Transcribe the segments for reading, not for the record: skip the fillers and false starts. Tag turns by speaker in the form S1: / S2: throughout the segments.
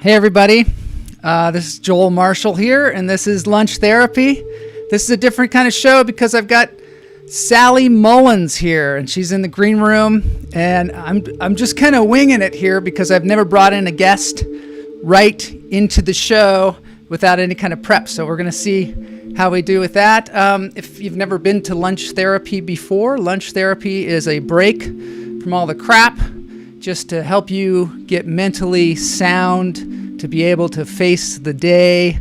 S1: Hey everybody, this is Joel Marshall here, and this is Lunch Therapy. This is a different kind of show because I've got Sally Mullins here, and she's in the green room, and I'm just kind of winging it here because I've never brought in a guest right into the show without any kind of prep, so we're going to see how we do with that. If you've never been to Lunch Therapy before, Lunch Therapy is a break from all the crap just to help you get mentally sound to be able to face the day.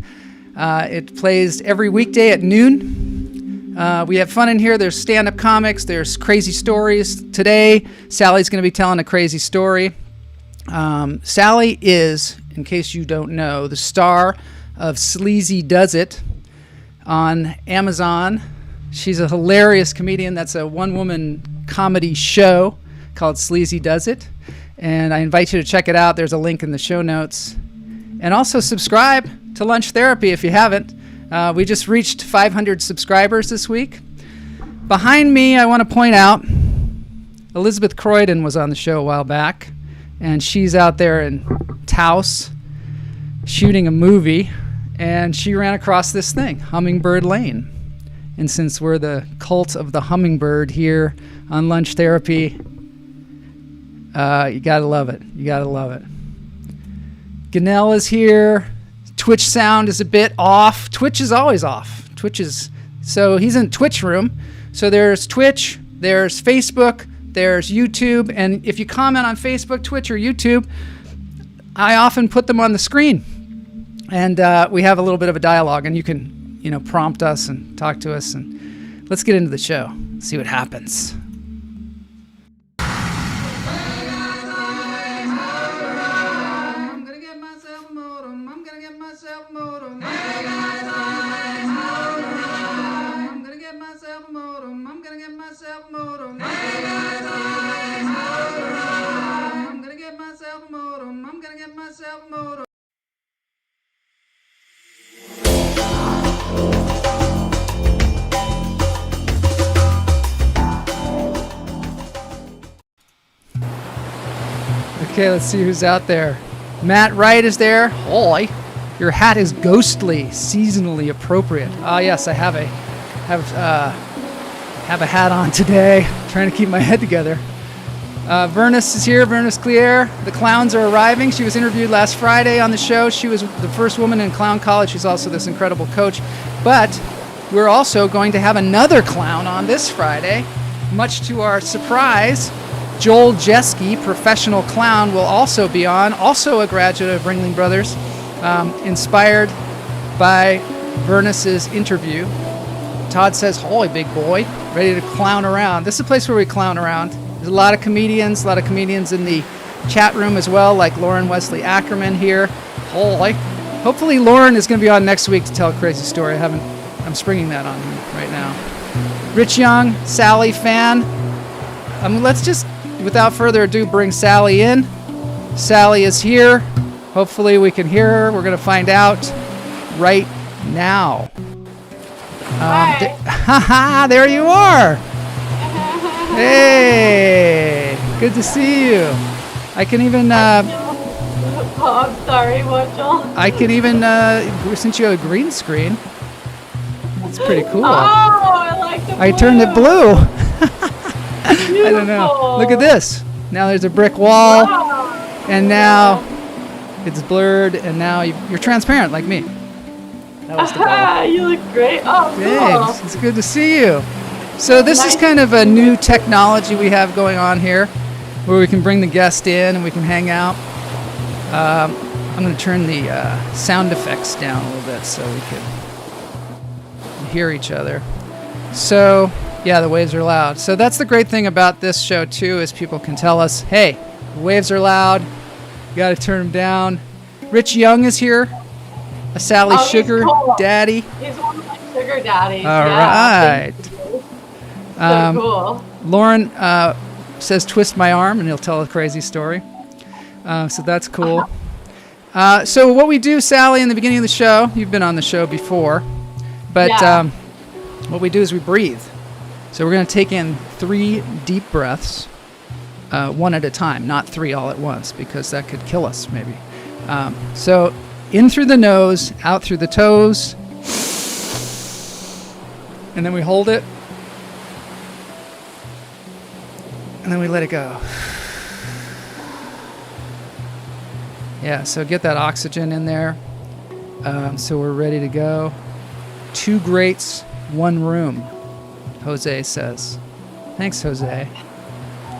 S1: It plays every weekday at noon. We have fun in here. There's stand-up comics. There's crazy stories. Today, Sally's going to be telling a crazy story. Sally is, in case you don't know, the star of Sleazy Does It on Amazon. She's a hilarious comedian. That's a one-woman comedy show called Sleazy Does It. And I invite you to check it out. There's a link in the show notes. And also subscribe to Lunch Therapy if you haven't. We just reached 500 subscribers this week. Behind me, I want to point out, Elizabeth Croydon was on the show a while back, and she's out there in Taos shooting a movie, and she ran across this thing, Hummingbird Lane. And since we're the cult of the hummingbird here on Lunch Therapy, you gotta love it. You gotta love it. Ganell is here. Twitch sound is a bit off. Twitch is always off. So he's in Twitch room. So there's Twitch, there's Facebook, there's YouTube, and if you comment on Facebook, Twitch, or YouTube, I often put them on the screen, and we have a little bit of a dialogue, and you can, prompt us and talk to us, and let's get into the show. See what happens. Okay, let's see who's out there. Matt Wright is there. Holy, your hat is ghostly, seasonally appropriate. Ah, yes, I have a hat on today. Trying to keep my head together. Vernis is here. Vernis Clear. The clowns are arriving. She was interviewed last Friday on the show. She was the first woman in clown college. She's also this incredible coach. But we're also going to have another clown on this Friday, much to our surprise. Joel Jeske, professional clown, will also be on, also a graduate of Ringling Brothers, inspired by Vernis's interview. Todd says, holy big boy, ready to clown around. This is a place where we clown around. There's a lot of comedians in the chat room as well, like Lauren Wesley Ackerman here. Holy. Hopefully Lauren is going to be on next week to tell a crazy story. I'm springing that on you right now. Rich Young, Sally fan. Let's just, without further ado, bring Sally in. Sally is here. Hopefully we can hear her. We're going to find out right now.
S2: Hi.
S1: There you are. Hey, good to see you. I can even...
S2: oh, I'm sorry, what, Joel?
S1: I can even, since you have a green screen, it's pretty cool.
S2: Oh, I like the blue.
S1: I turned it blue. I don't know. Look at this. Now there's a brick wall,
S2: Wow.
S1: and now it's blurred, and now you're transparent like me. That was the goal.
S2: You look great. Oh, cool.
S1: Thanks. It's good to see you. So this is kind of a new technology we have going on here, where we can bring the guest in and we can hang out. I'm going to turn the sound effects down a little bit so we can hear each other. So, yeah, the waves are loud. So that's the great thing about this show, too, is people can tell us, hey, the waves are loud. You got to turn them down. Rich Young is here, a Sally Sugar
S2: cool.
S1: Daddy.
S2: He's one of my sugar daddies.
S1: All right.
S2: So cool.
S1: Lauren says, twist my arm, and he'll tell a crazy story. So that's cool. So what we do, Sally, in the beginning of the show, you've been on the show before, but what we do is we breathe. So we're going to take in 3 deep breaths, one at a time, not 3 all at once, because that could kill us maybe. So in through the nose, out through the toes, and then we hold it, and then we let it go. Yeah, so get that oxygen in there. So we're ready to go. 2 greats, 1 room, Jose says. Thanks, Jose.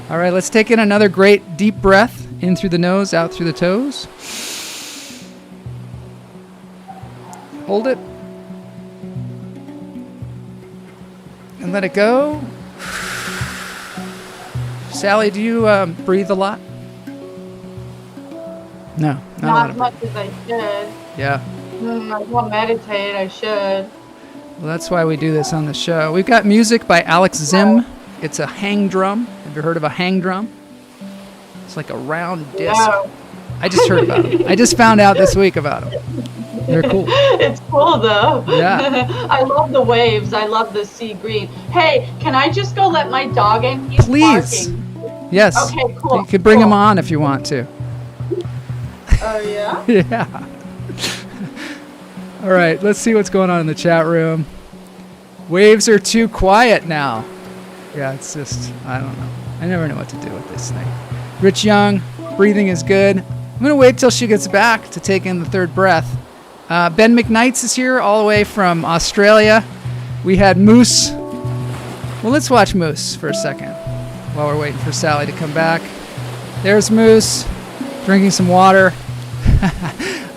S1: All right, let's take in another great deep breath. In through the nose, out through the toes. Hold it. And let it go. Sally, do you breathe a lot? No,
S2: Not as much as I should.
S1: Yeah.
S2: I won't meditate. I should.
S1: Well, that's why we do this on the show. We've got music by Alex Zim. It's a hang drum. Have you heard of a hang drum? It's like a round disc.
S2: No.
S1: I just heard about them. I just found out this week about them. They're cool.
S2: It's cool though.
S1: Yeah.
S2: I love the waves. I love the sea green. Hey, can I just go let my dog in? He's
S1: Please.
S2: barking.
S1: Yes.
S2: Okay, cool.
S1: You can bring him on if you want to.
S2: Oh yeah?
S1: Yeah. All right, let's see what's going on in the chat room. Waves are too quiet now. Yeah, it's just, I don't know. I never know what to do with this thing. Rich Young, breathing is good. I'm going to wait till she gets back to take in the 3rd breath. Ben McKnights is here all the way from Australia. We had Moose. Well, let's watch Moose for a second while we're waiting for Sally to come back. There's Moose drinking some water.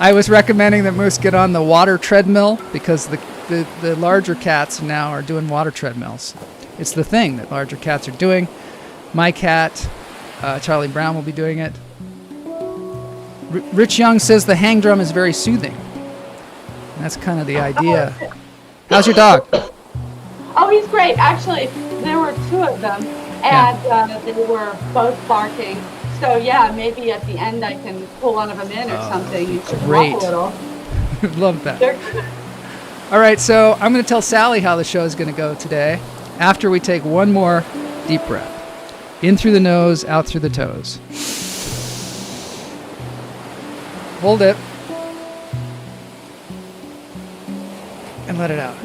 S1: I was recommending that Moose get on the water treadmill because the larger cats now are doing water treadmills. It's the thing that larger cats are doing. My cat, Charlie Brown, will be doing it. Rich Young says the hang drum is very soothing. And that's kind of the idea. How's your dog?
S2: Oh, he's great. Actually, there were 2 of them, and they were both barking. So yeah, maybe at the end I can pull one of them in or something. You should
S1: great.
S2: walk a little.
S1: Love that.
S2: They're good.
S1: All right, so I'm going to tell Sally how the show is going to go today after we take 1 more deep breath. In through the nose, out through the toes. Hold it. And let it out.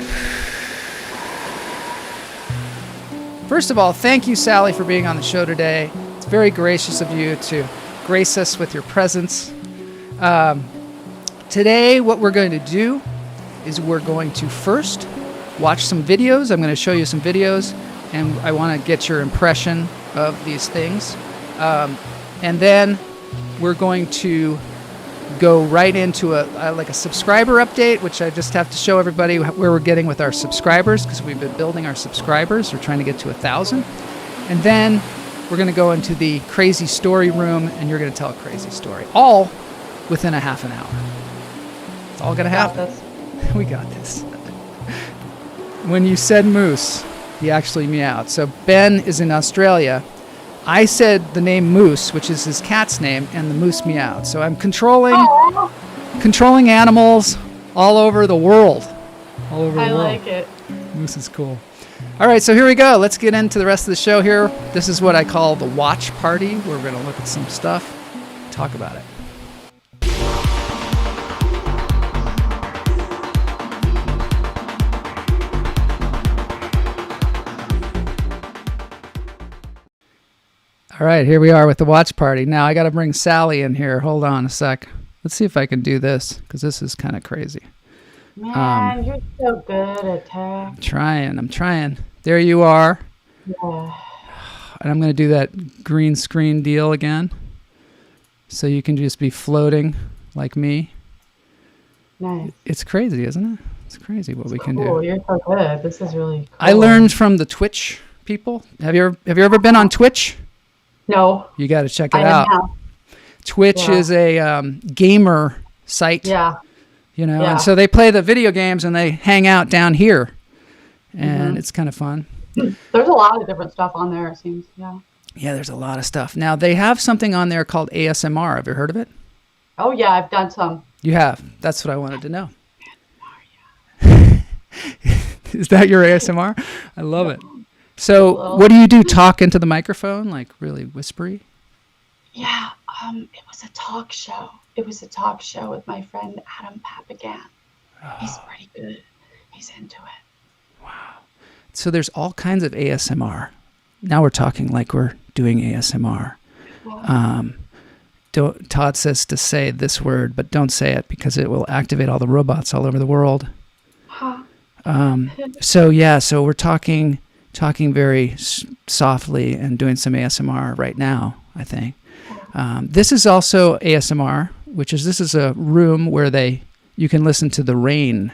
S1: First of all, thank you, Sally, for being on the show today. It's very gracious of you to grace us with your presence. Today, what we're going to do is we're going to first watch some videos. I'm going to show you some videos, and I want to get your impression of these things. And then we're going to go right into a subscriber update, which I just have to show everybody where we're getting with our subscribers, because we've been building our subscribers. We're trying to get to 1,000. And then we're going to go into the crazy story room, and you're going to tell a crazy story, all within a half an hour. It's all going to happen. We got this. When you said moose, he actually meowed. So Ben is in Australia. I said the name Moose, which is his cat's name, and the moose meowed. So I'm controlling animals all over the world. All over the world.
S2: I like it.
S1: Moose is cool. All right, so here we go. Let's get into the rest of the show here. This is what I call the watch party. We're going to look at some stuff, talk about it. All right, here we are with the watch party. Now I got to bring Sally in here. Hold on a sec. Let's see if I can do this, because this is kind of crazy.
S2: Man, you're so good at tech.
S1: I'm trying. There you are.
S2: Yeah.
S1: And I'm going to do that green screen deal again. So you can just be floating like me.
S2: Nice.
S1: It's crazy, isn't it? It's crazy what we can
S2: Cool.
S1: do.
S2: You're so good. This is really cool.
S1: I learned from the Twitch people. Have you ever been on Twitch?
S2: No.
S1: You got to check it
S2: I am
S1: out.
S2: now.
S1: Twitch is a gamer site.
S2: Yeah.
S1: You know,
S2: Yeah.
S1: and so they play the video games and they hang out down here. And it's kind of fun.
S2: There's a lot of different stuff on there, it seems. Yeah.
S1: Yeah, there's a lot of stuff. Now, they have something on there called ASMR. Have you heard of it?
S2: Oh, yeah, I've done some.
S1: You have. That's what I wanted to know. Is that your ASMR? I love it. So what do? Talk into the microphone, like really whispery?
S2: Yeah, it was a talk show. It was a talk show with my friend Adam Papagan. He's pretty good. He's into it.
S1: So there's all kinds of ASMR. Now we're talking like we're doing ASMR. Todd says to say this word, but don't say it because it will activate all the robots all over the world.
S2: Huh.
S1: So we're talking very softly and doing some ASMR right now, I think. This is also ASMR, this is a room where you can listen to the rain.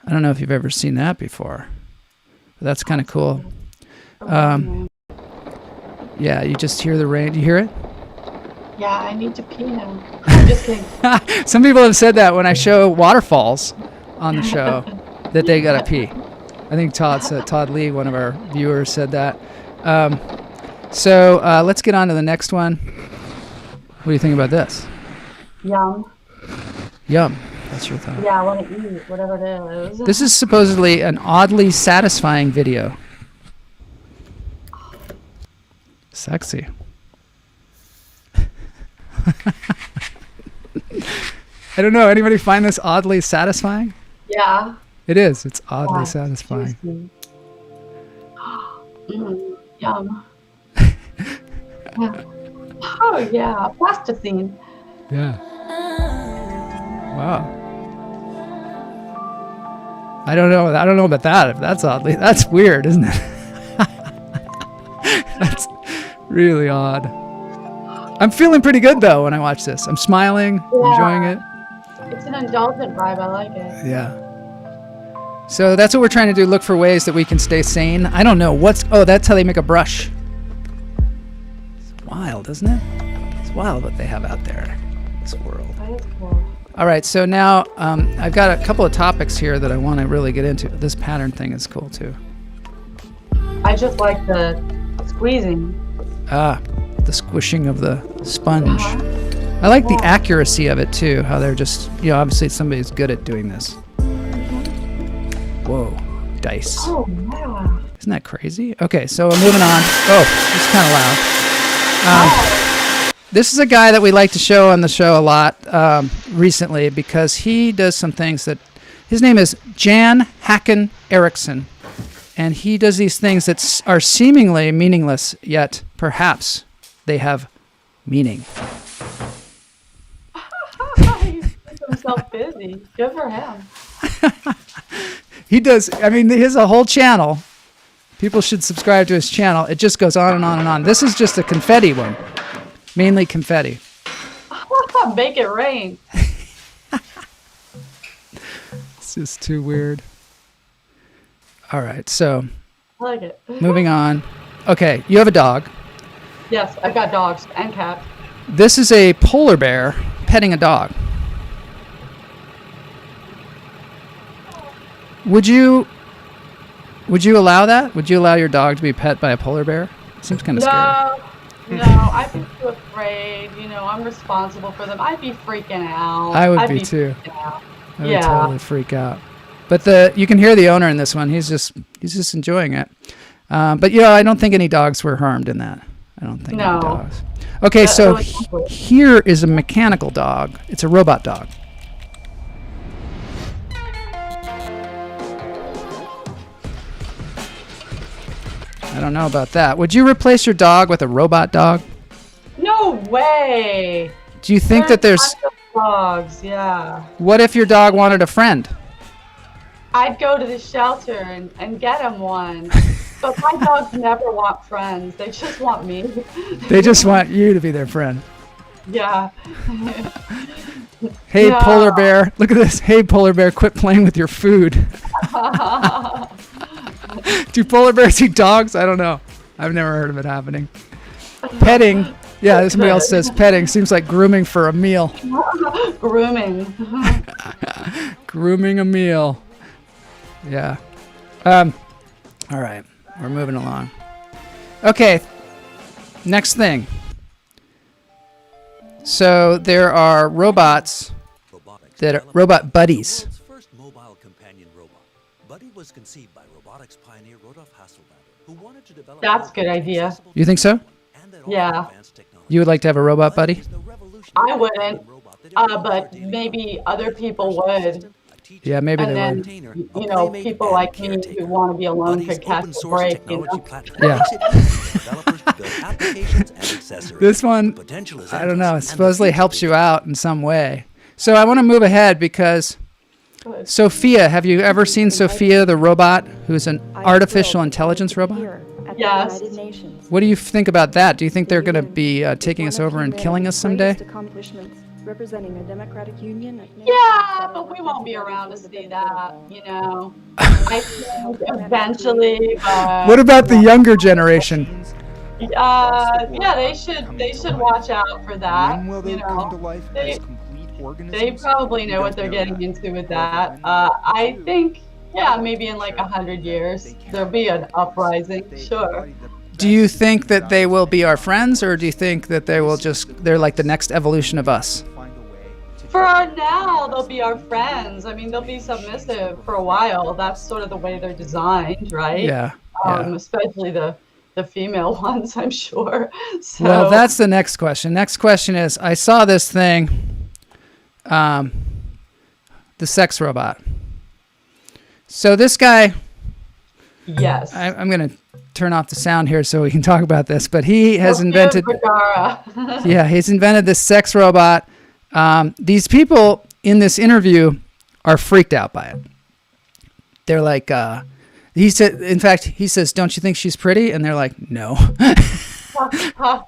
S1: I don't know if you've ever seen that before. But that's kind of cool. Yeah, you just hear the rain. Do you hear it?
S2: Yeah, I need to pee now. I'm just kidding.
S1: Some people have said that when I show waterfalls on the show, that they gotta pee. I think Todd Lee, one of our viewers, said that. So let's get on to the next one. What do you think about this?
S2: Yum.
S1: Yum. That's your thought.
S2: Yeah, I want to eat whatever it is.
S1: This is supposedly an oddly satisfying video. Sexy. I don't know. Anybody find this oddly satisfying?
S2: Yeah.
S1: It is. It's oddly satisfying.
S2: Yum. Oh yeah, plasticine.
S1: Yeah. Wow. I don't know about that. If that's weird, isn't it? That's really odd. I'm feeling pretty good though when I watch this. I'm smiling, enjoying it.
S2: It's an indulgent vibe. I like it.
S1: Yeah. So that's what we're trying to do. Look for ways that we can stay sane. I don't know that's how they make a brush. It's wild, isn't it? It's wild what they have out there in this world.
S2: That is cool.
S1: All right, so now I've got a couple of topics here that I want to really get into. This pattern thing is cool too.
S2: I just like the squeezing.
S1: The squishing of the sponge. I like the accuracy of it too, how they're just, obviously somebody's good at doing this. Whoa, dice.
S2: Oh, yeah.
S1: Isn't that crazy? Okay, so we're moving on. Oh, it's kind of loud. This is a guy that we like to show on the show a lot recently because he does some things his name is Jan Hacken Erickson, and he does these things that are seemingly meaningless, yet perhaps they have meaning.
S2: He's keeping himself busy. Good for him.
S1: He does. I mean, he has a whole channel. People should subscribe to his channel. It just goes on and on and on. This is just a confetti one. Mainly confetti.
S2: Make it rain.
S1: It's just too weird. All right, so
S2: I like it.
S1: moving on. Okay, you have a dog.
S2: Yes, I've got dogs and cats.
S1: This is a polar bear petting a dog. Would you allow that? Would you allow your dog to be pet by a polar bear? Seems kind of scary.
S2: No, I'd be too afraid. I'm responsible for them. I'd be freaking out.
S1: I would
S2: I'd
S1: be too.
S2: Out.
S1: I would totally freak out. But you can hear the owner in this one. He's just enjoying it. But I don't think any dogs were harmed in that. I don't think any dogs. Okay, so here is a mechanical dog. It's a robot dog. I don't know about that. Would you replace your dog with a robot dog?
S2: No way.
S1: Do you think that there's
S2: dogs? Yeah.
S1: What if your dog wanted a friend?
S2: I'd go to the shelter and get him one. But my dogs never want friends. They just want me.
S1: They just want you to be their friend.
S2: Yeah.
S1: Hey, polar bear. Look at this. Hey, polar bear, quit playing with your food. Do polar bears eat dogs? I don't know. I've never heard of it happening. Petting. Yeah, somebody else says petting. Seems like grooming for a meal.
S2: Grooming.
S1: Grooming a meal. Yeah. All right. We're moving along. Okay. Next thing. So there are robots that are robot buddies.
S3: First mobile companion robot. Buddy was conceived by robotics pioneer Rudolf Hasselbalder, who wanted to develop.
S2: That's a good idea.
S1: You think so?
S2: Yeah.
S1: You would like to have a robot buddy?
S2: I wouldn't, but maybe other people would.
S1: Yeah, maybe
S2: And
S1: they
S2: then,
S1: would.
S2: you know, people like me who want to be alone
S3: Buddy's
S2: could catch
S3: open
S2: a
S3: source
S2: break, you
S3: technology
S2: know.
S3: platform
S1: Yeah.
S3: makes it easy for developers to build applications and accessories.
S1: This one,
S3: The potential is
S1: I don't
S3: endless,
S1: know, it
S3: and the
S1: supposedly
S3: future
S1: helps you
S3: begins.
S1: out in some way. So I want to move ahead because Sophia, have you ever seen Sophia the robot, who's an artificial intelligence robot?
S2: Yes.
S1: What do you think about that? Do you think they're going to be taking us over and killing us someday?
S4: Representing a democratic union of nations
S2: Yeah,
S4: that are
S2: but we won't be
S4: working
S2: around to
S4: together
S2: see
S4: for the
S2: that,
S4: benefit of all.
S2: you know. I think eventually, but
S1: What about the younger generation?
S2: yeah, they should watch out for that.
S5: When will they
S2: You
S5: come to
S2: know,
S5: life
S2: they
S5: as complete organisms?
S2: they probably
S5: We
S2: know what
S5: don't
S2: they're
S5: know
S2: getting
S5: that.
S2: into with
S5: However,
S2: that.
S5: when they
S2: I
S5: do,
S2: think, yeah,
S5: I want
S2: maybe
S5: to
S2: in like
S5: make sure
S2: 100
S5: that
S2: years
S5: they can
S2: there'll be an
S5: because
S2: uprising.
S5: they
S2: Sure.
S5: embody the
S1: Do you
S5: best
S1: think that they will be our
S5: values
S1: friends, or do you think that they will they're like the next evolution of us?
S5: find a way to
S2: For
S5: do
S2: now,
S5: the
S2: they'll
S5: best
S2: be our
S5: that we can.
S2: friends. I mean, they'll be submissive for a while. That's sort of the way they're designed, right?
S1: Yeah, yeah.
S2: Especially the female ones, I'm sure. So,
S1: Well, that's the next question. Next question is, I saw this thing, the sex robot. So this guy,
S2: yes.
S1: I'm going to turn off the sound here so we can talk about this, but he has
S2: Sofia
S1: invented,
S2: Vergara.
S1: yeah, he's invented this sex robot. These people in this interview are freaked out by it. They're like, he said, in fact, he says, "Don't you think she's pretty?" And they're like, "No."
S2: Yeah,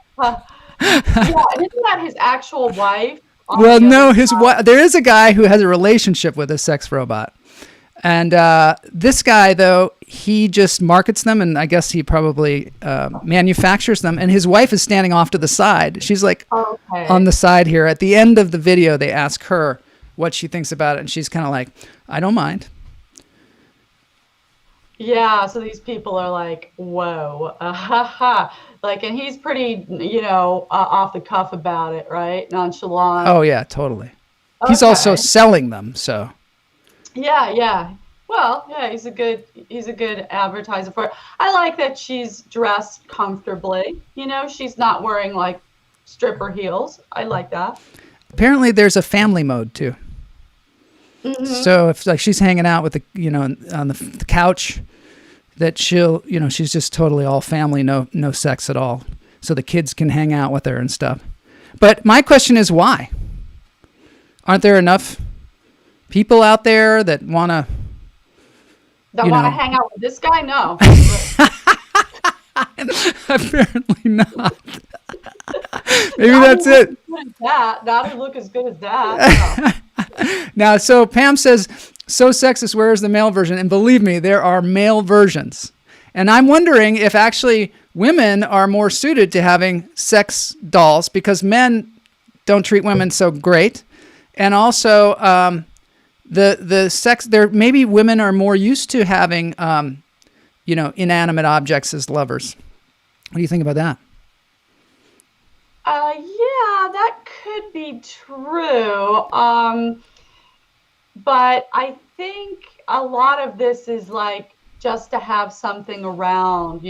S2: and isn't that his actual wife? on
S1: Well,
S2: the
S1: no,
S2: other
S1: his
S2: side?
S1: there is a guy who has a relationship with a sex robot. And this guy, though, he just markets them, and I guess he probably manufactures them. And his wife is standing off to the side. She's like
S2: Okay.
S1: on the side here. At the end of the video, they ask her what she thinks about it, and she's kind of like, "I don't mind."
S2: Yeah, so these people are like, whoa, like, and he's pretty, off the cuff about it, right? Nonchalant.
S1: Oh yeah, totally. He's also
S2: Okay.
S1: selling them, so
S2: Yeah. Well, yeah, he's a good advertiser for it. I like that she's dressed comfortably. She's not wearing like stripper heels. I like that.
S1: apparently there's a family mode too. So if like she's hanging out with on the couch, that she's just totally all family, no sex at all. So the kids can hang out with her and stuff. But my question is why? Aren't there enough people out there that want to
S2: That
S1: You
S2: want to
S1: know.
S2: hang out with this guy? No.
S1: apparently not. Maybe that's it.
S2: Not who look as good as that. No.
S1: Now, so Pam says, "So sexist, where is the male version?" And believe me, there are male versions. And I'm wondering if actually women are more suited to having sex dolls because men don't treat women so great. And also, the sex, there maybe women are more used to having, inanimate objects as lovers. What do you think about that?
S2: Yeah, that could be true. But I think a lot of this is like just to have something around,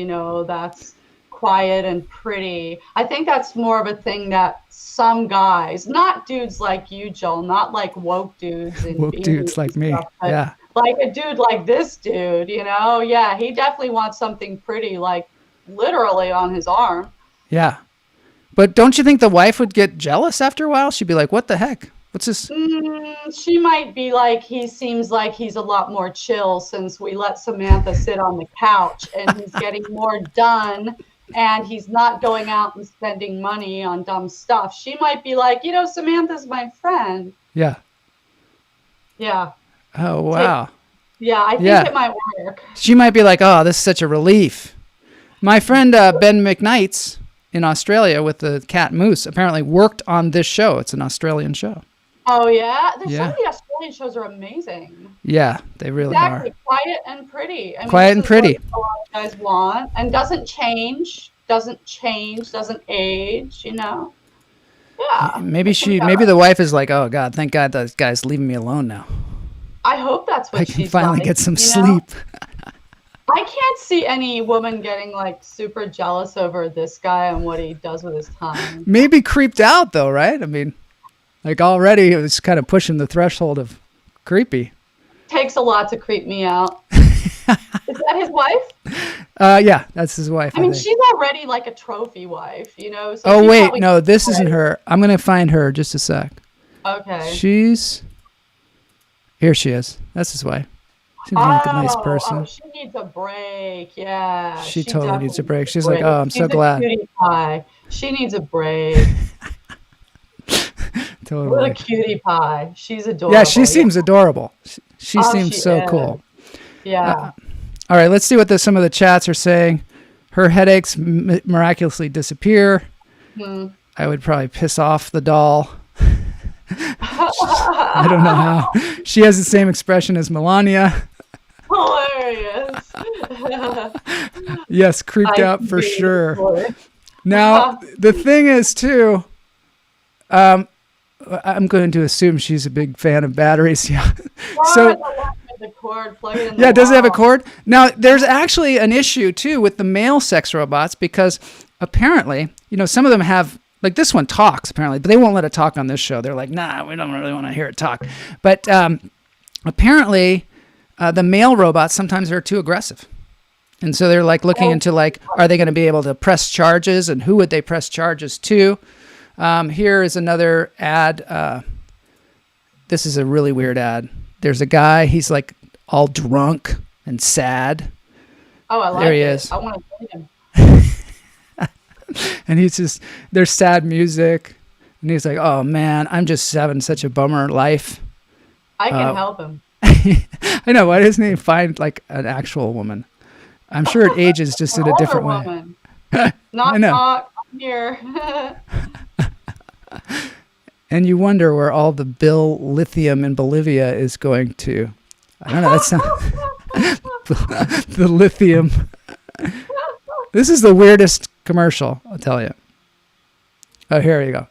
S2: that's quiet and pretty. I think that's more of a thing that some guys, not dudes like you, Joel, not like woke dudes and
S1: Woke dudes
S2: beanies
S1: like
S2: and
S1: me.
S2: stuff, but
S1: Yeah.
S2: like a dude like this dude, yeah, he definitely wants something pretty, like literally on his arm.
S1: Yeah. But don't you think the wife would get jealous after a while? She'd be like, "What the heck? What's this?"
S2: She might be like, he seems like he's a lot more chill since we let Samantha sit on the couch and he's getting more done and he's not going out and spending money on dumb stuff. She might be like, Samantha's my friend.
S1: Yeah.
S2: Yeah.
S1: Oh, wow.
S2: Yeah, I think
S1: Yeah.
S2: it might work.
S1: She might be like, "Oh, this is such a relief." My friend Ben McKnight's in Australia with the cat Moose apparently worked on this show. It's an Australian show.
S2: Oh, yeah? Some
S1: Yeah.
S2: of the Australian shows are amazing.
S1: Yeah, they really
S2: Exactly.
S1: are.
S2: Quiet and pretty. I mean,
S1: Quiet
S2: this
S1: and
S2: is
S1: pretty.
S2: what a lot of guys want. And doesn't change, doesn't age, Yeah.
S1: Maybe the wife is like, "Oh God, thank God that guy's leaving me alone now.
S2: I hope that's what
S1: I
S2: she's
S1: can finally
S2: like,
S1: get some
S2: you know?
S1: sleep."
S2: I can't see any woman getting like super jealous over this guy and what he does with his time.
S1: Maybe creeped out though, right? I mean, like already it was kind of pushing the threshold of creepy.
S2: Takes a lot to creep me out. Is that his wife?
S1: Yeah, that's his wife.
S2: I mean,
S1: think.
S2: she's already like a trophy wife, you know? So
S1: Oh,
S2: she
S1: wait.
S2: probably-
S1: No, this isn't her. I'm going to find her just a sec.
S2: Okay.
S1: Here she is. That's his wife. Seems like a nice person.
S2: Oh, she needs a break. Yeah.
S1: She totally needs a
S2: definitely
S1: break. She's like, oh, I'm so
S2: She's a
S1: glad.
S2: cutie pie. She needs a break. What
S1: Totally.
S2: a cutie pie. She's adorable.
S1: Yeah, she seems adorable. She seems
S2: she
S1: so
S2: is.
S1: cool.
S2: Yeah.
S1: All right, let's see what some of the chats are saying. Her headaches miraculously disappear. I would probably piss off the doll. I don't know how. She has the same expression as Melania.
S2: Hilarious.
S1: Yes, creeped out for sure. Now, the thing is, too, I'm going to assume she's a big fan of batteries. Yeah. So,
S2: the cord, plug it in
S1: yeah,
S2: the
S1: does it have a
S2: wall.
S1: cord? Now, there's actually an issue, too, with the male sex robots because apparently, you know, some of them have, like this one talks, apparently, but they won't let it talk on this show. They're like, nah, we don't really want to hear it talk. But apparently, the male robots sometimes are too aggressive. And so they're like looking into like, are they going to be able to press charges and who would they press charges to? Here is another ad. This is a really weird ad. There's a guy, he's like all drunk and sad.
S2: Oh, I like
S1: There he
S2: it.
S1: is.
S2: I want to see him.
S1: And he's just, there's sad music. And he's like, oh man, I'm just having such a bummer life.
S2: I can help him.
S1: I know. Why doesn't he find like an actual woman? I'm sure it ages just in a different way.
S2: Woman.
S1: I
S2: Knock,
S1: know.
S2: knock. I'm here.
S1: And you wonder where all the Bill lithium in Bolivia is going to. I don't know. That's not the lithium. This is the weirdest commercial, I'll tell you. Oh, here you go.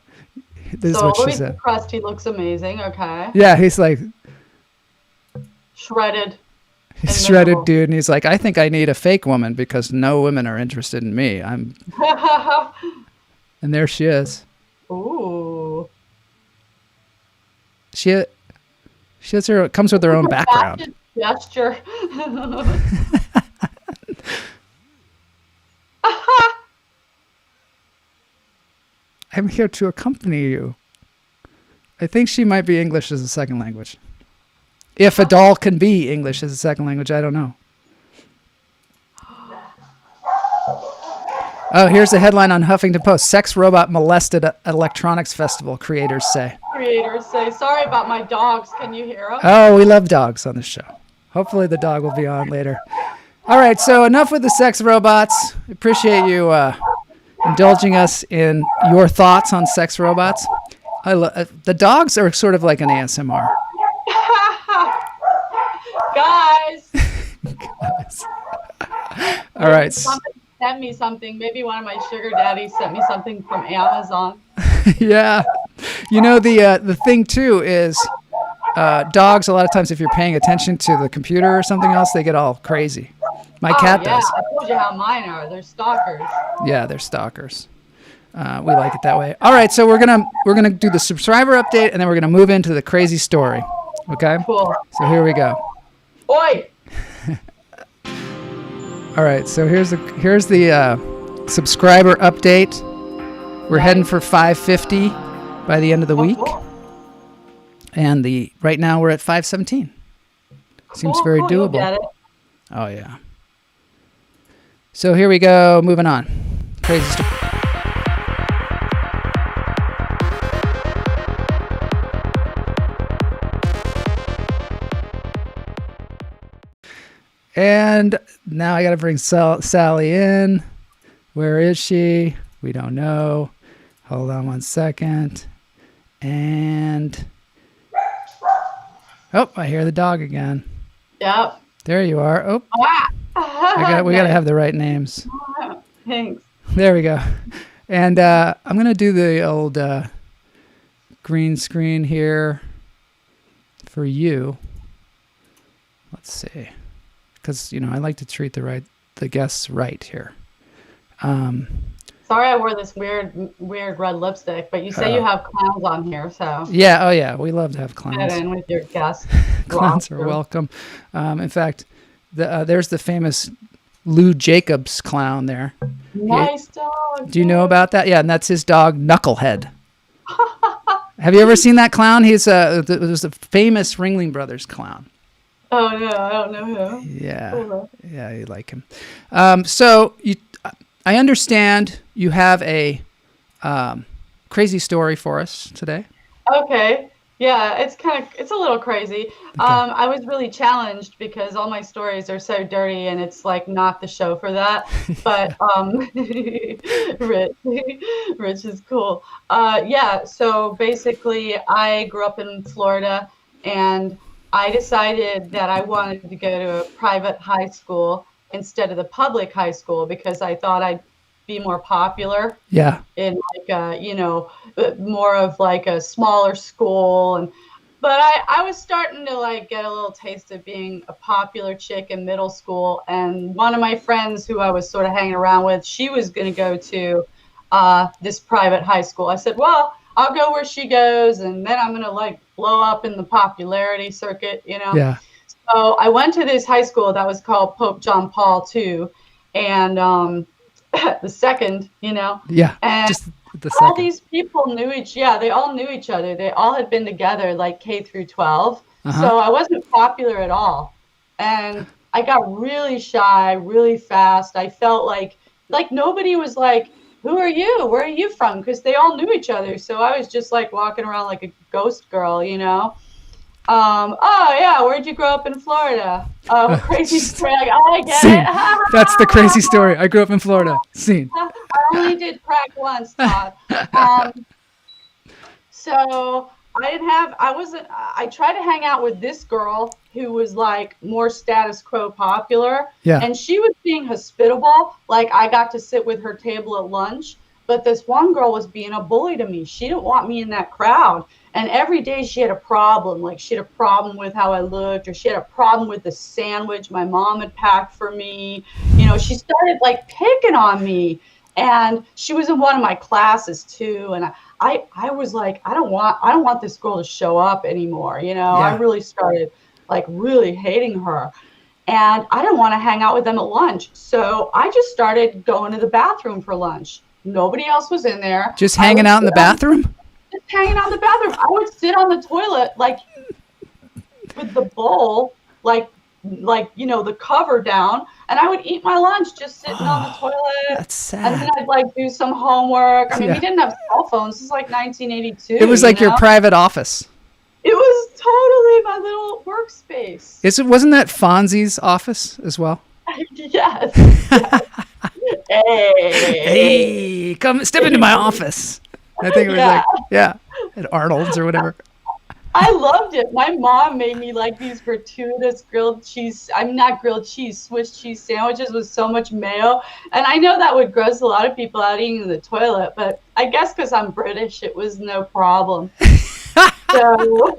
S1: This is
S2: So
S1: what she
S2: Louis
S1: said.
S2: Krusty looks amazing. Okay.
S1: Yeah, he's like
S2: Shredded. and
S1: shredded
S2: miserable.
S1: dude, and he's like, I think I need a fake woman because no women are interested in me. And there she is.
S2: Ooh.
S1: She has her comes with her own background.
S2: Gesture.
S1: I'm here to accompany you. I think she might be English as a second language. If a doll can be English as a second language, I don't know. Oh, here's the headline on Huffington Post. Sex robot molested at electronics festival, creators say.
S2: Creators say, sorry about my dogs. Can you hear them?
S1: Oh, we love dogs on this show. Hopefully the dog will be on later. All right, so enough with the sex robots. Appreciate you indulging us in your thoughts on sex robots. The dogs are sort of like an ASMR.
S2: Guys.
S1: All right.
S2: Somebody sent me something. Maybe one of my sugar daddies sent me something from Amazon.
S1: Yeah. You know, the thing, too, is dogs, a lot of times, if you're paying attention to the computer or something else, they get all crazy. My cat does.
S2: I told you how mine are. They're stalkers.
S1: Yeah, they're stalkers. We like it that way. All right, so we're gonna do the subscriber update, and then we're gonna move into the crazy story. Okay.
S2: Cool.
S1: So here we go.
S2: Oi!
S1: All right, so here's the subscriber update. We're heading for 550 by the end of the week,
S2: Cool.
S1: and right now we're at 517. Seems very
S2: Cool, you'll
S1: doable.
S2: get it.
S1: Oh yeah. So here we go. Moving on. Crazy story. And now I got to bring Sally in. Where is she? We don't know. Hold on one second. And oh, I hear the dog again.
S2: Yep.
S1: There you are. Oh,
S2: Ah.
S1: we got to have the right names.
S2: Thanks.
S1: There we go. And I'm going to do the old green screen here for you. Let's see. because I like to treat the guests right here.
S2: Sorry, I wore this weird red lipstick, but you say you have clowns on here, so
S1: Yeah. Oh yeah. We love to have
S2: get
S1: clowns.
S2: in with your guests.
S1: Clowns are welcome. In fact, there's the famous Lou Jacobs clown there.
S2: Nice dog.
S1: Do you know about that? Yeah, and that's his dog Knucklehead. Have you ever seen that clown? He's it was a famous Ringling Brothers clown.
S2: Oh no, I don't know who.
S1: Yeah,
S2: Cool.
S1: yeah, you like him. So I understand you have a crazy story for us today.
S2: Okay. Yeah, it's a little crazy. I was really challenged because all my stories are so dirty and it's like not the show for that. But Rich is cool. Yeah, so basically I grew up in Florida and I decided that I wanted to go to a private high school instead of the public high school because I thought I'd be more popular.
S1: Yeah.
S2: In like more of like a smaller school, but I was starting to like get a little taste of being a popular chick in middle school, and one of my friends who I was sort of hanging around with, she was going to go to this private high school. I said, well, I'll go where she goes, and then I'm going to like blow up in the popularity circuit,
S1: Yeah.
S2: So I went to this high school that was called Pope John Paul II, and the second,
S1: Yeah.
S2: and
S1: Just the
S2: all
S1: second.
S2: these people they all knew each other. They all had been together like K through 12. So I wasn't popular at all. And I got really shy really fast. I felt like nobody was like, who are you? Where are you from? Because they all knew each other. So I was just like walking around like a ghost girl, Oh yeah, where'd you grow up in Florida? Oh, crazy story. Like, oh, I get
S1: Scene.
S2: it.
S1: That's the crazy story. I grew up in Florida. Scene.
S2: I only did crack once, Todd. So I tried to hang out with this girl who was like more status quo popular.
S1: Yeah.
S2: And she was being hospitable. Like I got to sit with her table at lunch. But this one girl was being a bully to me. She didn't want me in that crowd. And every day she had a problem. Like she had a problem with how I looked, or she had a problem with the sandwich my mom had packed for me. She started like picking on me. And she was in one of my classes too. And I was like, I don't want this girl to show up anymore. I really started like really hating her. And I didn't want to hang out with them at lunch. So I just started going to the bathroom for lunch. Nobody else was in there.
S1: Just hanging out in the bathroom?
S2: Just hanging out in the bathroom. I would sit on the toilet, like, with the bowl, like the cover down, and I would eat my lunch just sitting on the toilet.
S1: That's sad.
S2: And then I'd, like, do some homework. I mean,
S1: Yeah.
S2: we didn't have cell phones. This is, like, 1982.
S1: It was like your private office.
S2: It was totally my little workspace.
S1: Wasn't that Fonzie's office as well?
S2: Yes.
S1: Hey, come step into my office. I think it was at Arnold's or whatever.
S2: I loved it. My mom made me like these gratuitous Swiss cheese sandwiches with so much mayo. And I know that would gross a lot of people out eating in the toilet, but I guess because I'm British, it was no problem. So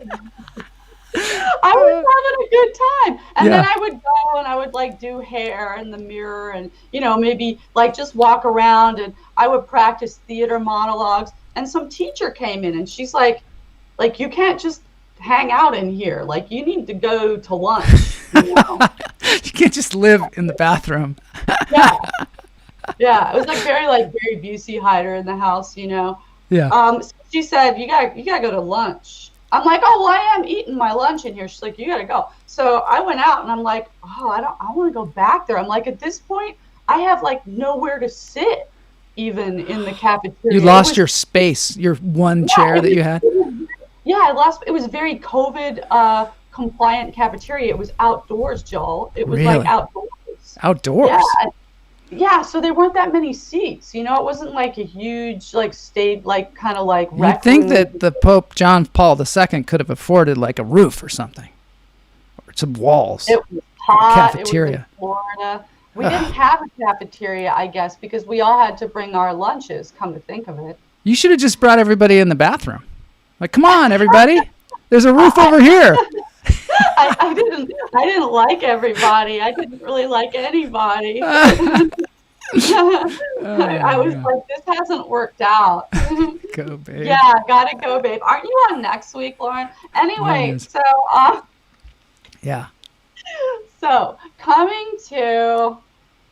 S2: I was having a good time. And then I would go and I would like do hair in the mirror and, maybe like just walk around, and I would practice theater monologues. And some teacher came in and she's like, you can't just hang out in here. Like, you need to go to lunch.
S1: You can't just live in the bathroom.
S2: Yeah. It was like very Busey hider in the house,
S1: Yeah.
S2: So she said, you gotta go to lunch. I'm like, oh, well, I am eating my lunch in here. She's like, you gotta go. So I went out and I'm like, oh, I want to go back there. I'm like, at this point, I have like nowhere to sit, even in the cafeteria.
S1: You lost your space, your one chair that you had.
S2: I lost. It was very COVID compliant cafeteria. It was outdoors, Joel. It was
S1: Really?
S2: like outdoors.
S1: Outdoors.
S2: Yeah. So there weren't that many seats. It wasn't like a huge kind of like.
S1: You'd think that the Pope John Paul II could have afforded like a roof or something, or some walls.
S2: It was hot.
S1: Cafeteria.
S2: It was in Florida. We didn't have a cafeteria, I guess, because we all had to bring our lunches. Come to think of it.
S1: You should have just brought everybody in the bathroom. Like, come on, everybody. There's a roof over here.
S2: I didn't didn't like everybody. I didn't really like anybody. I was like, this hasn't worked out.
S1: Go, babe.
S2: Yeah, gotta go, babe. Aren't you on next week, Lauren? Anyway,
S1: Yes.
S2: so
S1: Yeah.
S2: coming to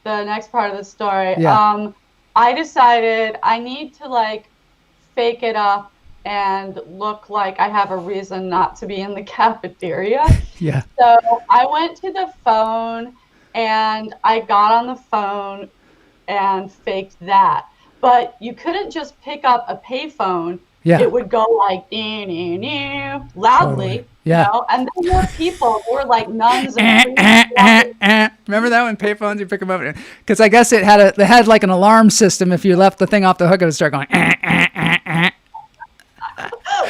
S2: the next part of the story,
S1: Yeah.
S2: I decided I need to like fake it up and look like I have a reason not to be in the cafeteria.
S1: Yeah.
S2: So I went to the phone and I got on the phone and faked that. But you couldn't just pick up a payphone.
S1: Yeah.
S2: It would go like loudly.
S1: Totally. Yeah.
S2: You know? And there were people, there were like nuns and priests.
S1: Remember that when payphones, you pick them up? Because I guess it had like an alarm system. If you left the thing off the hook, it would start going.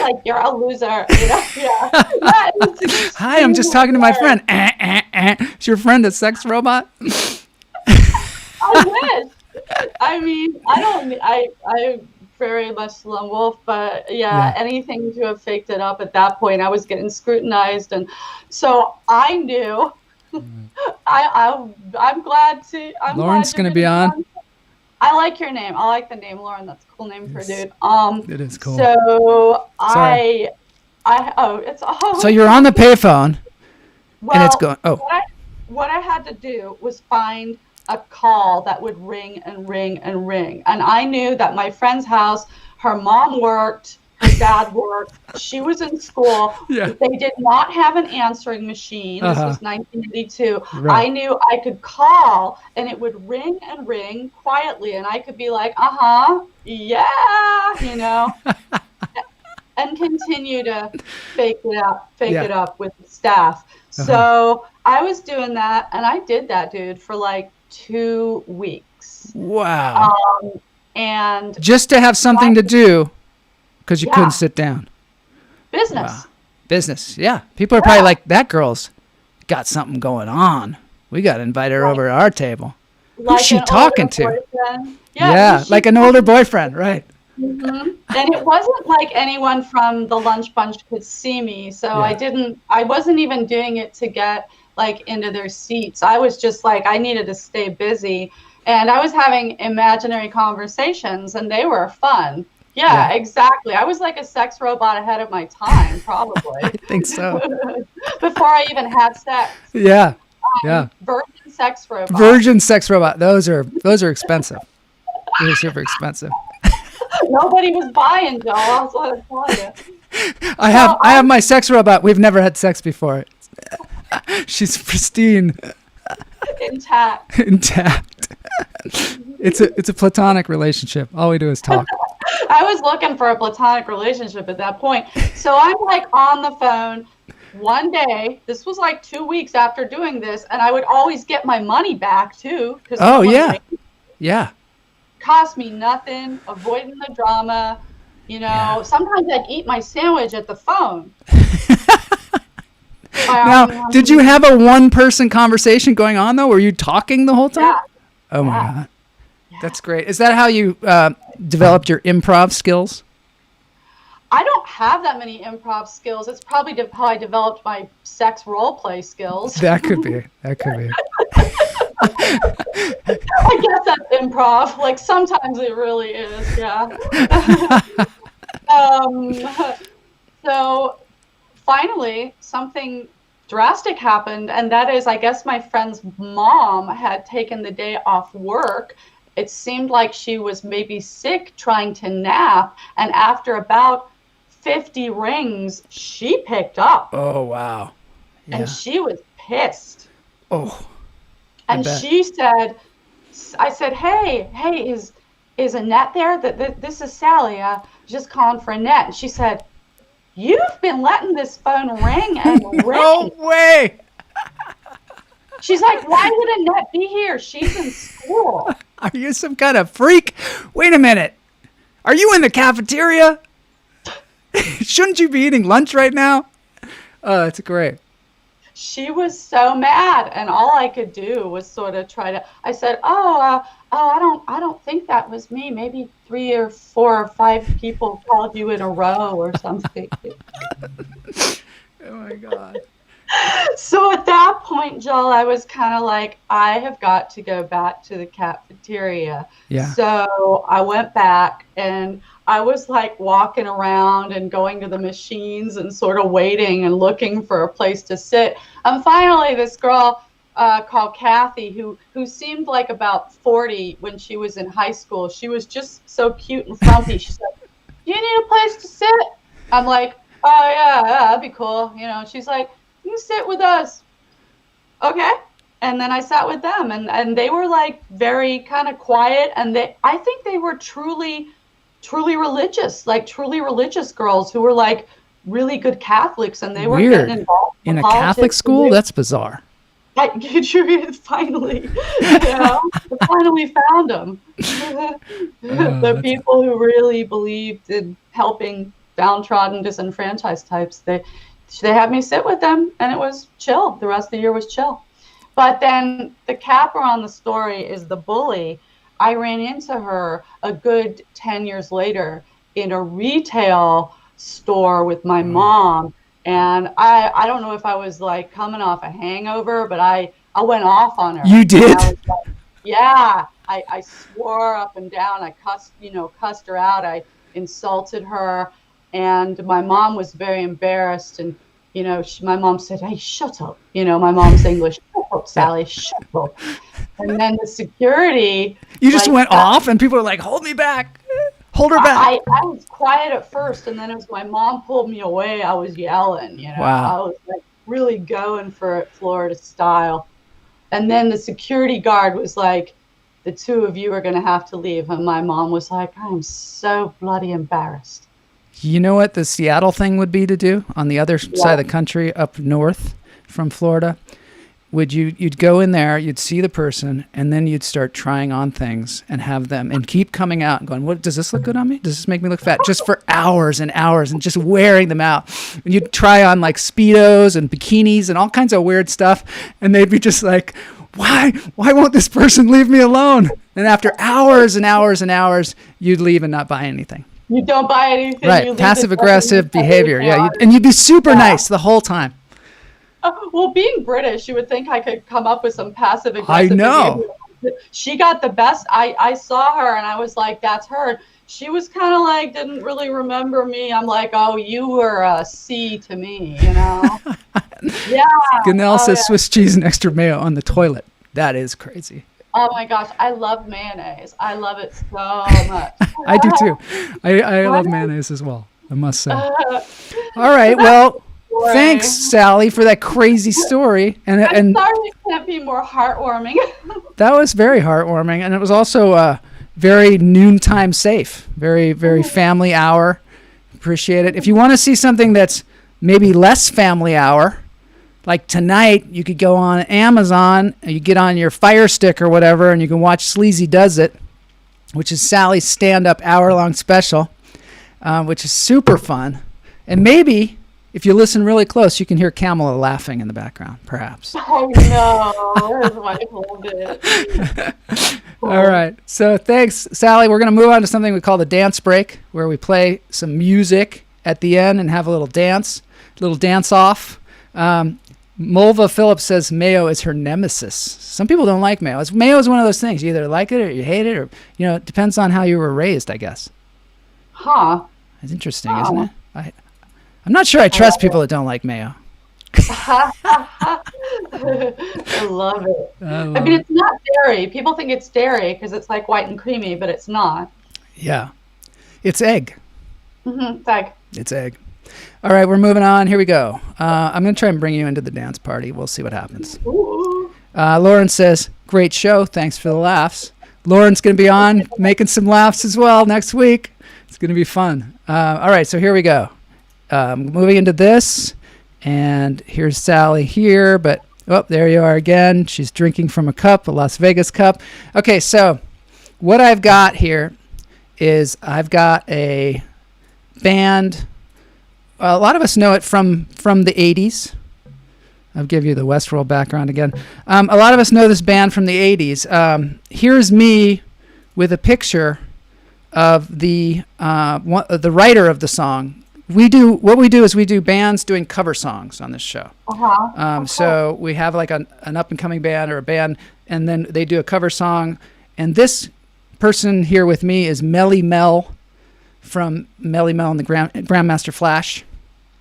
S2: Like, you're a loser. You know? Yeah. That is
S1: Hi, I'm just talking to my friend. Is your friend a sex robot?
S2: I wish. I mean, I very much lone wolf, but yeah, anything to have faked it up at that point, I was getting scrutinized, and so I knew. I'm glad to.
S1: Lauren's gonna be on.
S2: I like your name. I like the name Lauren. That's a cool name for a dude.
S1: It is cool.
S2: So
S1: Sorry.
S2: it's
S1: So you're on the payphone, and it's going. Oh.
S2: What I had to do was find a call that would ring and ring and ring. And I knew that my friend's house, her mom worked, her dad worked, she was in school.
S1: Yeah.
S2: They did not have an answering machine. This was 1982.
S1: Right.
S2: I knew I could call and it would ring and ring quietly. And I could be like, yeah, you know, and continue to fake it up with the staff. So I was doing that, and I did that, dude, for like 2 weeks.
S1: Wow.
S2: And
S1: just to have something to do, because you couldn't sit down.
S2: Business.
S1: Wow. Business. Yeah. People are probably like, that girl's got something going on. We got to invite her over to our table.
S2: Like
S1: who's she talking to?
S2: Boyfriend.
S1: Yeah, like an older boyfriend, right?
S2: And it wasn't like anyone from the lunch bunch could see me, so I wasn't even doing it to get like into their seats. I was just like, I needed to stay busy, and I was having imaginary conversations, and they were fun. Yeah, exactly. I was like a sex robot ahead of my time, probably.
S1: I think so.
S2: Before I even had sex.
S1: Yeah.
S2: Virgin sex robot.
S1: Virgin sex robot. Those are expensive. They're super expensive.
S2: Nobody was buying, Joe. That's what I'm telling you.
S1: I have my sex robot. We've never had sex before. She's pristine.
S2: Intact.
S1: It's a platonic relationship. All we do is talk.
S2: I was looking for a platonic relationship at that point. So I'm like on the phone one day. This was like 2 weeks after doing this, and I would always get my money back too.
S1: Yeah.
S2: Cost me nothing, avoiding the drama. You know, sometimes I'd eat my sandwich at the phone.
S1: Now, did you have a one-person conversation going on, though? Were you talking the whole time?
S2: Yeah.
S1: Oh, my God. Yeah. That's great. Is that how you developed your improv skills?
S2: I don't have that many improv skills. It's probably how I developed my sex role play skills.
S1: That could be.
S2: I guess that's improv. Like, sometimes it really is, yeah. So finally, something drastic happened, and that is, I guess my friend's mom had taken the day off work. It seemed like she was maybe sick, trying to nap, and after about 50 rings, she picked up.
S1: Oh, wow. Yeah.
S2: And she was pissed.
S1: Oh.
S2: And she said, I said, hey, is Annette there? This is Sally. Just calling for Annette. And she said, you've been letting this phone ring and ring.
S1: No way.
S2: She's like, why would Annette be here? She's in school.
S1: Are you some kind of freak? Wait a minute. Are you in the cafeteria? Shouldn't you be eating lunch right now? Oh, that's great.
S2: She was so mad, and all I could do was sort of try to. I said, I don't think that was me. Maybe 3 or 4 or 5 people called you in a row or something.
S1: Oh my God.
S2: So at that point, Joel, I was kind of like, I have got to go back to the cafeteria.
S1: Yeah.
S2: So I went back and I was like walking around and going to the machines and sort of waiting and looking for a place to sit. And finally, this girl called Kathy, who seemed like about 40 when she was in high school. She was just so cute and frumpy. She's like, "Do you need a place to sit?" I'm like, "Oh yeah, that'd be cool." She's like, "You sit with us." Okay. And then I sat with them, and they were like very kind of quiet, and I think they were truly religious, like truly religious girls who were like really good Catholics, and they were
S1: Weird.
S2: getting involved
S1: In a Catholic school? That's bizarre.
S2: Finally, I finally found them. The people who really believed in helping downtrodden, disenfranchised types. They had me sit with them, and it was chill. The rest of the year was chill. But then the capper on the story is the bully. I ran into her a good 10 years later in a retail store with my mom. And I don't know if I was like coming off a hangover, but I went off on her.
S1: You did?
S2: Yeah. I swore up and down. I cussed her out. I insulted her. And my mom was very embarrassed. And, my mom said, "Hey, shut up." My mom's English. "Shut up, Sally, shut up." And then the security.
S1: You just went off and people were like, "Hold me back. Hold her back."
S2: I was quiet at first, and then as my mom pulled me away, I was yelling,
S1: Wow.
S2: I was like really going for it, Florida style. And then the security guard was like, "The two of you are going to have to leave." And my mom was like, "I'm so bloody embarrassed."
S1: You know what the Seattle thing would be to do on the other side of the country up north from Florida? You'd go in there, you'd see the person, and then you'd start trying on things and have them and keep coming out and going, "What, does this look good on me? Does this make me look fat?" Just for hours and hours and just wearing them out. And you'd try on like Speedos and bikinis and all kinds of weird stuff. And they'd be just like, why won't this person leave me alone? And after hours and hours and hours, you'd leave and not buy anything.
S2: You don't buy anything.
S1: Right. Passive aggressive behavior. Yeah. And you'd be super nice the whole time.
S2: Well, being British, you would think I could come up with some passive aggressive
S1: I know.
S2: behavior. She got the best. I saw her and I was like, "That's her." She was kind of like, didn't really remember me. I'm like, "Oh, you were a C to me, Yeah.
S1: Ganelle says
S2: yeah.
S1: Swiss cheese and extra mayo on the toilet. That is crazy.
S2: Oh my gosh, I love mayonnaise. I love it so much.
S1: I do too. I love mayonnaise as well, I must say. All right. Well, thanks, Sally, for that crazy story.
S2: I'm sorry it can't be more heartwarming.
S1: That was very heartwarming. And it was also very noontime safe, very, very family hour. Appreciate it. If you want to see something that's maybe less family hour, like tonight, you could go on Amazon, and you get on your Fire Stick or whatever, and you can watch Sleazy Does It, which is Sally's stand-up hour-long special, which is super fun. And maybe, if you listen really close, you can hear Kamala laughing in the background, perhaps.
S2: Oh, no. That's my whole bit.
S1: All right. So thanks, Sally. We're going to move on to something we call the dance break, where we play some music at the end and have a little dance-off. Mulva Phillips says mayo is her nemesis. Some people don't like mayo. Mayo is one of those things. You either like it or you hate it, or, it depends on how you were raised, I guess.
S2: Huh.
S1: It's interesting, isn't it? I'm not sure I trust people that don't like mayo.
S2: I love it. I mean, it's not dairy. People think it's dairy because it's like white and creamy, but it's not.
S1: Yeah. It's egg.
S2: It's egg.
S1: It's egg. All right, we're moving on. Here we go. I'm going to try and bring you into the dance party. We'll see what happens. Lauren says, "Great show. Thanks for the laughs." Lauren's going to be on making some laughs as well next week. It's going to be fun. All right, so here we go. Moving into this, and here's Sally here, but there you are again. She's drinking from a cup, a Las Vegas cup. Okay, so what I've got here is I've got a band. A lot of us know it from the 80s. I'll give you the Westworld background again. A lot of us know this band from the 80s. Here's me with a picture of the writer of the song, we do bands doing cover songs on this show. So we have like an up and coming band or a band, and then they do a cover song. And this person here with me is Melly Mel from Melly Mel and the Grandmaster Flash.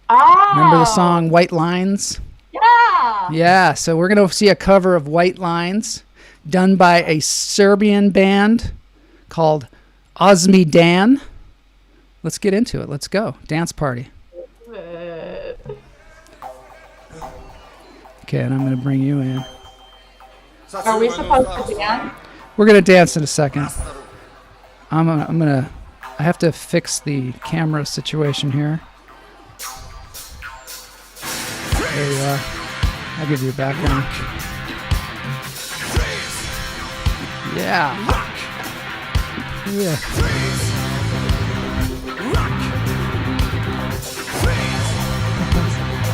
S2: Oh.
S1: Remember the song White Lines?
S2: Yeah.
S1: Yeah. So we're going to see a cover of White Lines done by a Serbian band called Ozmi Dan. Let's get into it. Let's go. Dance party. Okay, and I'm going to bring you in.
S2: Are we supposed to dance?
S1: We're going to dance in a second. I have to fix the camera situation here. There you are. I'll give you a background. Yeah. Yeah.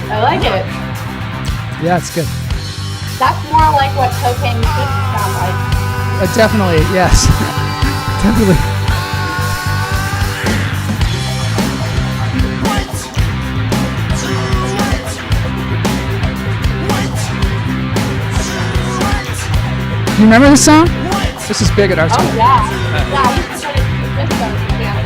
S2: I like it.
S1: Yeah, it's good.
S2: That's more like what cocaine should sound like.
S1: Definitely, yes. Definitely. You remember this song? This is big at our school.
S2: Oh, yeah. Yeah, we should put it in this one if we can.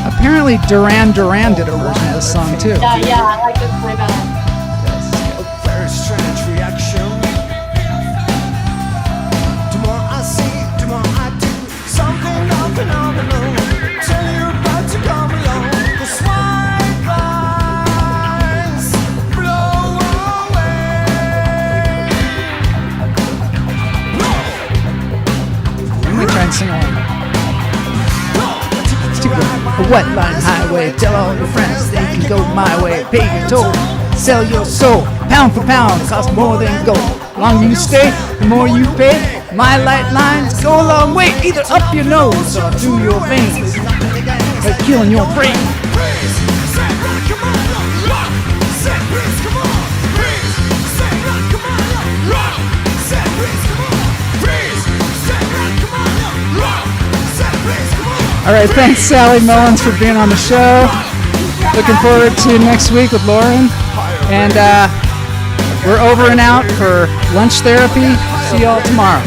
S1: Apparently Duran Duran did a version of this song too.
S2: Yeah, I like this way better.
S6: Very strange reaction. The more I see, the more I do. Something phenomenal. Tell you about to come along. The white lines blow away.
S1: I'm gonna try and sing along. A white line highway, tell all your friends they can go my way. Pay your toll, sell your soul, pound for pound, cost more than gold. The longer you stay, the more you pay. My light lines go a long way, either up your nose or through your veins, like killing your brain. All right, thanks Sally Mullins for being on the show. Looking forward to next week with Lauren. And we're over and out for lunch therapy. See y'all tomorrow.